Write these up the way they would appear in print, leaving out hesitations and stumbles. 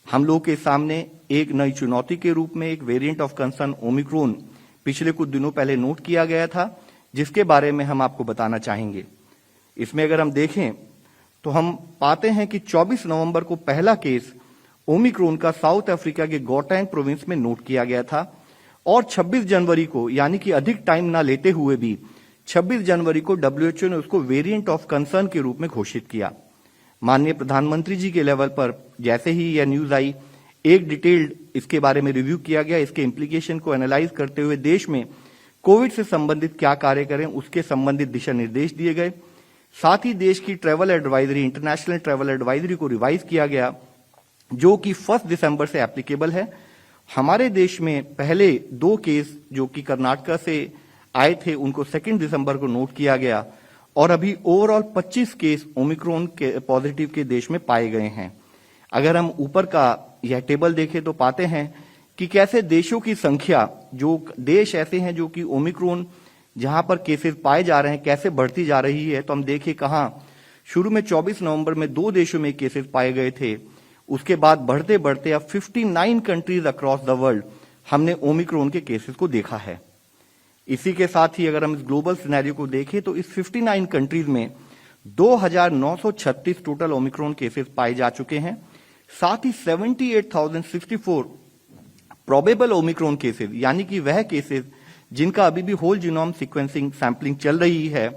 हम लोग के सामने एक नई चुनौती के रूप में एक वेरिएंट ऑफ कंसर्न ओमिक्रॉन पिछले कुछ दिनों पहले नोट किया गया था, जिसके बारे में हम आपको बताना चाहेंगे। इसमें अगर हम देखें तो हम पाते हैं कि 24 नवंबर को पहला केस ओमिक्रॉन का साउथ अफ्रीका के गौटैंग प्रोविंस में नोट किया गया था और 26 जनवरी को, यानी कि अधिक टाइम ना लेते हुए भी 26 जनवरी को WHO ने उसको वेरिएंट ऑफ कंसर्न के रूप में घोषित किया। माननीय प्रधानमंत्री जी के लेवल पर जैसे ही यह न्यूज आई, एक डिटेल्ड इसके बारे में रिव्यू किया गया। इसके इम्प्लीकेशन को एनालाइज करते हुए देश में कोविड से संबंधित क्या कार्य करें उसके संबंधित दिशा निर्देश दिए गए। साथ ही देश की travel advisory, international travel advisory को रिवाइज किया गया, जो कि 1 दिसंबर से एप्लीकेबल है। हमारे देश में पहले 2 केस जो कि कर्नाटक से आए थे, उनको 2 दिसंबर को नोट किया गया और अभी ओवरऑल 25 केस ओमिक्रॉन के पॉजिटिव के देश में पाए गए हैं। अगर हम ऊपर का यह टेबल देखें तो पाते हैं कि कैसे देशों की संख्या, जो देश ऐसे हैं जो कि ओमिक्रॉन जहां पर केसेस पाए जा रहे हैं, कैसे बढ़ती जा रही है। तो हम देखें कहां शुरू में 24 नवंबर में 2 देशों में केसेस पाए गए थे, उसके बाद बढ़ते बढ़ते अब 59 कंट्रीज अक्रॉस द वर्ल्ड हमने ओमिक्रॉन के केसेस को देखा है। इसी के साथ ही अगर हम इस ग्लोबल सिनेरियो को देखें तो इस 59 कंट्रीज में 2936 टोटल ओमिक्रॉन केसेस पाए जा चुके हैं। साथ ही 78,064 प्रोबेबल ओमिक्रॉन केसेस, यानी कि वह केसेस जिनका अभी भी होल जीनोम सीक्वेंसिंग सैंपलिंग चल रही है,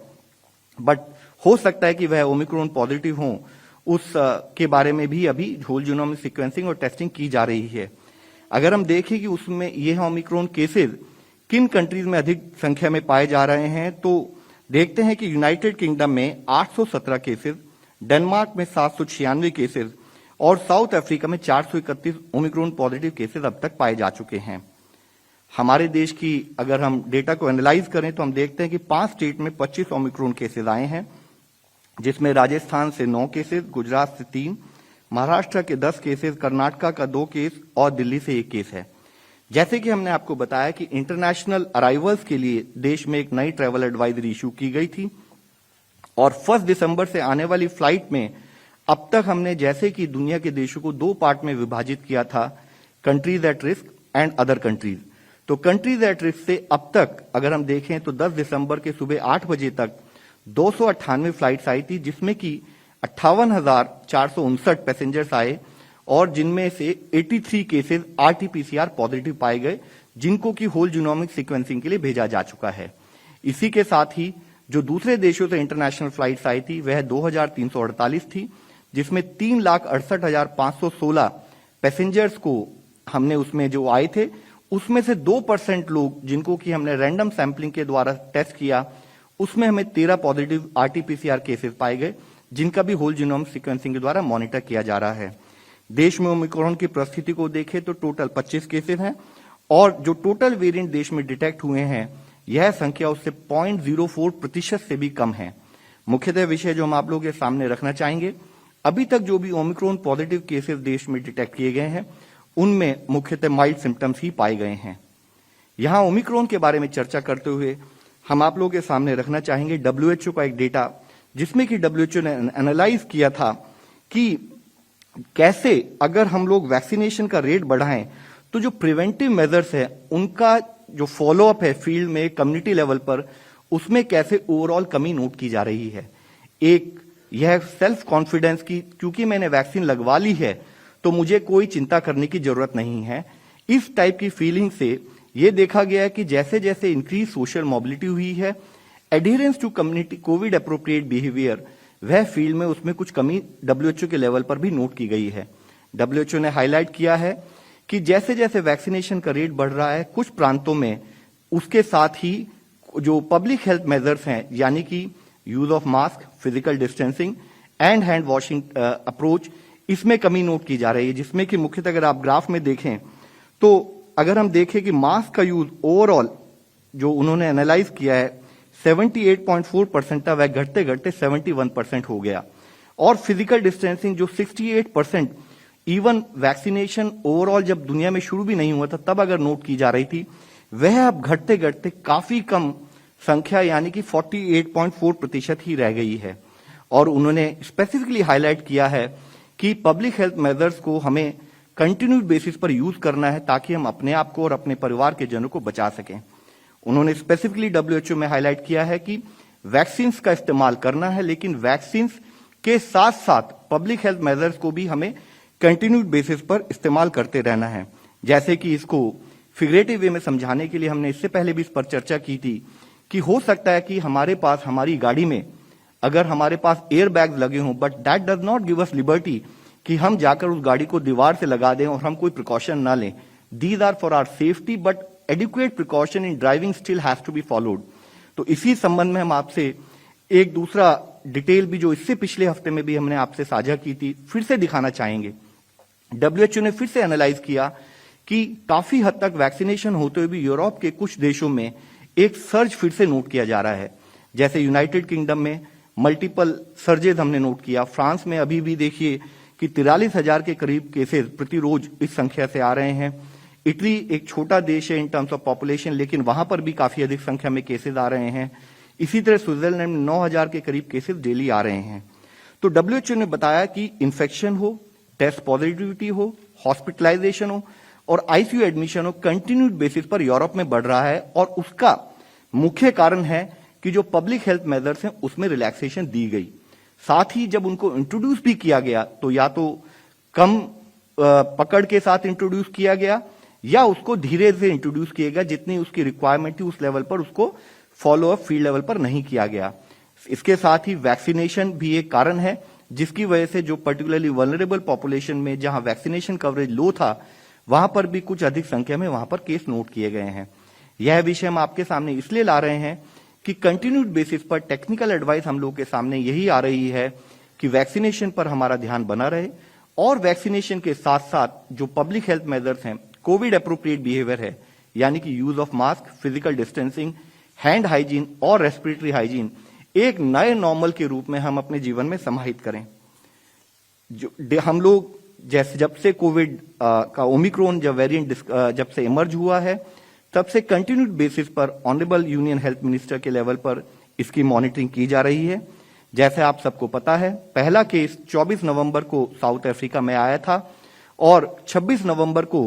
बट हो सकता है कि वह ओमिक्रॉन पॉजिटिव हो, उस के बारे में भी अभी होल जीनोम सीक्वेंसिंग और टेस्टिंग की जा रही है। अगर हम देखें कि उसमें यह ओमिक्रॉन केसेस किन कंट्रीज में अधिक संख्या में पाए जा रहे हैं, तो देखते हैं कि यूनाइटेड किंगडम में 817 केसेस, डेनमार्क में 796 केसेस और साउथ अफ्रीका में 431 ओमिक्रॉन पॉजिटिव केसेस अब तक पाए जा चुके हैं। हमारे देश की अगर हम डेटा को एनालाइज करें तो हम देखते हैं कि 5 स्टेट में 25 ओमिक्रॉन केसेस आए हैं, जिसमें राजस्थान से 9 केसेस, गुजरात से 3, महाराष्ट्र के 10 केसेस, कर्नाटक का 2 केस और दिल्ली से 1 केस है। जैसे कि हमने आपको बताया कि इंटरनेशनल अराइवल्स के लिए देश में एक नई ट्रैवल एडवाइजरी इशू की गई थी और 1 दिसंबर से आने वाली फ्लाइट में अब तक हमने जैसे कि दुनिया के देशों को 2 पार्ट में विभाजित किया था, countries at risk and other countries. तो कंट्रीज एट रिस्क से अब तक अगर हम देखें तो 10 दिसंबर के सुबह 8 बजे तक 298 फ्लाइट्स आई थी, जिसमें कि 58,459 पैसेंजर्स आए और जिनमें से 83 केसेस RT-PCR पॉजिटिव पाए गए, जिनको कि होल जीनोमिक सीक्वेंसिंग के लिए भेजा जा चुका है। इसी के साथ ही जो दूसरे देशों से इंटरनेशनल फ्लाइट्स आई थी वह 2348 थी, जिसमें 3,68,516 पैसेंजर्स को हमने उसमें जो आए थे, उसमें से 2% लोग जिनको कि हमने रैंडम सैंपलिंग के द्वारा टेस्ट किया, उसमें हमें 13 पॉजिटिव RT-PCR केसेस पाए गए, जिनका भी होल जीनोम सीक्वेंसिंग के द्वारा मॉनिटर किया जा रहा है। देश में ओमिक्रॉन की परिस्थिति को देखें तो टोटल 25 केसेस हैं और जो टोटल वेरिएंट देश में डिटेक्ट हुए हैं, यह संख्या उससे 0.04% से भी कम है। मुख्यतः विषय जो हम आप लोगों के सामने रखना चाहेंगे, अभी तक जो भी ओमिक्रॉन पॉजिटिव केसेस देश में डिटेक्ट किए गए हैं, उनमें मुख्यतः माइल्ड सिम्टम्स ही पाए गए हैं। यहां ओमिक्रॉन के बारे में चर्चा करते हुए हम आप लोगों के सामने रखना चाहेंगे WHO का एक डेटा, जिसमें कि WHO ने एनालाइज किया था कि कैसे अगर हम लोग वैक्सीनेशन का रेट बढ़ाएं तो जो प्रिवेंटिव मेजर्स है उनका जो फॉलोअप है फील्ड में, कम्युनिटी लेवल पर, उसमें कैसे ओवरऑल कमी नोट की जा रही है। एक यह सेल्फ कॉन्फिडेंस की, क्योंकि मैंने वैक्सीन लगवा ली है तो मुझे कोई चिंता करने की जरूरत नहीं है, इस टाइप की फीलिंग से यह देखा गया है कि जैसे जैसे इंक्रीज सोशल मोबिलिटी हुई है, adherence to community COVID appropriate behaviour, वह फील्ड में उसमें कुछ कमी WHO के लेवल पर भी नोट की गई है। WHO ने हाईलाइट किया है कि जैसे जैसे वैक्सीनेशन का रेट बढ़ रहा है, कुछ प्रांतों में उसके साथ ही जो पब्लिक हेल्थ मेजर्स हैं, यानी कि use of mask, physical distancing and hand washing approach, इसमें कमी नोट की जा रही है। जिसमें कि मुख्यतः अगर आप ग्राफ में देखें तो अगर हम देखें कि मास्क का यूज ओवरऑल जो उन्होंने एनालाइज किया है 78.4% था, वह घटते घटते 71% हो गया और फिजिकल डिस्टेंसिंग जो 68%, इवन वैक्सीनेशन ओवरऑल जब दुनिया में शुरू भी नहीं हुआ था तब अगर नोट की जा रही थी, वह अब घटते घटते काफी कम संख्या यानी कि 48.4% ही रह गई है। और उन्होंने स्पेसिफिकली हाईलाइट किया है कि पब्लिक हेल्थ मेजर्स को हमें कंटिन्यूड बेसिस पर यूज करना है ताकि हम अपने आप को और अपने परिवार के जनों को बचा सकें। उन्होंने स्पेसिफिकली डब्ल्यूएचओ में हाईलाइट किया है कि वैक्सीन का इस्तेमाल करना है, लेकिन वैक्सीन के साथ साथ पब्लिक हेल्थ मेजर्स को भी हमें कंटिन्यूड बेसिस पर इस्तेमाल करते रहना है। जैसे कि इसको फिगरेटिव वे में समझाने के लिए हमने इससे पहले भी इस पर चर्चा की थी कि हो सकता है कि हमारे पास हमारी गाड़ी में अगर हमारे पास एयर बैग लगे हों, but that does not give us liberty कि हम जाकर उस गाड़ी को दीवार से लगा दें और हम कोई प्रिकॉशन ना लें। These are for our safety, but adequate precaution in driving still has to be followed. तो इसी संबंध में हम आपसे एक दूसरा डिटेल भी जो इससे पिछले हफ्ते में भी हमने आपसे साझा की थी फिर से दिखाना चाहेंगे। डब्ल्यूएचओ ने फिर से एनालाइज किया कि काफी हद तक वैक्सीनेशन होते हुए भी यूरोप के कुछ देशों में एक सर्ज फिर से नोट किया जा रहा है। जैसे यूनाइटेड किंगडम में मल्टीपल सर्जेज हमने नोट किया। फ्रांस में अभी भी देखिए कि 43,000 के करीब केसेस प्रति रोज इस संख्या से आ रहे हैं। इटली एक छोटा देश है इन टर्म्स ऑफ पॉपुलेशन, लेकिन वहां पर भी काफी अधिक संख्या में केसेस आ रहे हैं। इसी तरह स्विट्जरलैंड में 9,000 के करीब केसेस डेली आ रहे हैं। तो डब्ल्यूएचओ ने बताया कि इन्फेक्शन हो, टेस्ट पॉजिटिविटी हो, हॉस्पिटलाइजेशन हो और आईसीयू एडमिशन हो, कंटिन्यूड बेसिस पर यूरोप में बढ़ रहा है और उसका मुख्य कारण है कि जो पब्लिक हेल्थ मेजर्स हैं उसमें रिलैक्सेशन दी गई। साथ ही जब उनको इंट्रोड्यूस भी किया गया तो या तो कम पकड़ के साथ इंट्रोड्यूस किया गया या उसको धीरे से इंट्रोड्यूस किया गया, जितनी उसकी रिक्वायरमेंट थी उस लेवल पर उसको फॉलो अप फील्ड लेवल पर नहीं किया गया। इसके साथ ही वैक्सीनेशन भी एक कारण है जिसकी वजह से जो पर्टिकुलरली वल्नरेबल पॉपुलेशन में जहां वैक्सीनेशन कवरेज लो था वहां पर भी कुछ अधिक संख्या में वहां पर केस नोट किए गए हैं। यह विषय हम आपके सामने इसलिए ला रहे हैं कि कंटिन्यूड बेसिस पर टेक्निकल एडवाइस हम लोग के सामने यही आ रही है कि वैक्सीनेशन पर हमारा ध्यान बना रहे और वैक्सीनेशन के साथ साथ जो पब्लिक हेल्थ मेजर्स हैं, कोविड अप्रोप्रिएट बिहेवियर है, यानी कि use of mask, physical distancing, hand hygiene और रेस्पिरेटरी हाइजीन एक नए नॉर्मल के रूप में हम अपने जीवन में समाहित करें। जो हम लोग जैसे जब से कोविड का ओमिक्रॉन जब वेरिएंट जब से इमर्ज हुआ है तब से कंटिन्यूड बेसिस पर ऑनरेबल यूनियन हेल्थ मिनिस्टर के लेवल पर इसकी मॉनिटरिंग की जा रही है। जैसे आप सबको पता है, पहला केस 24 नवंबर को साउथ अफ्रीका में आया था और 26 नवंबर को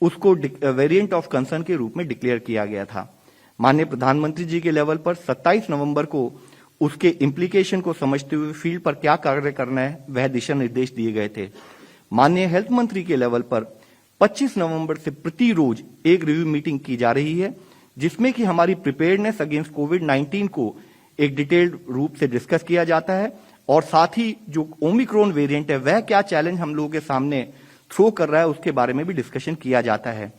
उसको वेरिएंट ऑफ कंसर्न के रूप में डिक्लेयर किया गया था। माननीय प्रधानमंत्री जी के लेवल पर 27 नवंबर को उसके इम्प्लीकेशन को समझते हुए फील्ड पर क्या कार्य करना है वह दिशा निर्देश दिए गए थे। माननीय हेल्थ मंत्री के लेवल पर 25 नवंबर से प्रति रोज एक रिव्यू मीटिंग की जा रही है जिसमें कि हमारी प्रिपेयर्डनेस अगेंस्ट कोविड-19 को एक डिटेल्ड रूप से डिस्कस किया जाता है और साथ ही जो ओमिक्रॉन वेरिएंट है वह क्या चैलेंज हम लोगों के सामने थ्रो कर रहा है उसके बारे में भी डिस्कशन किया जाता है।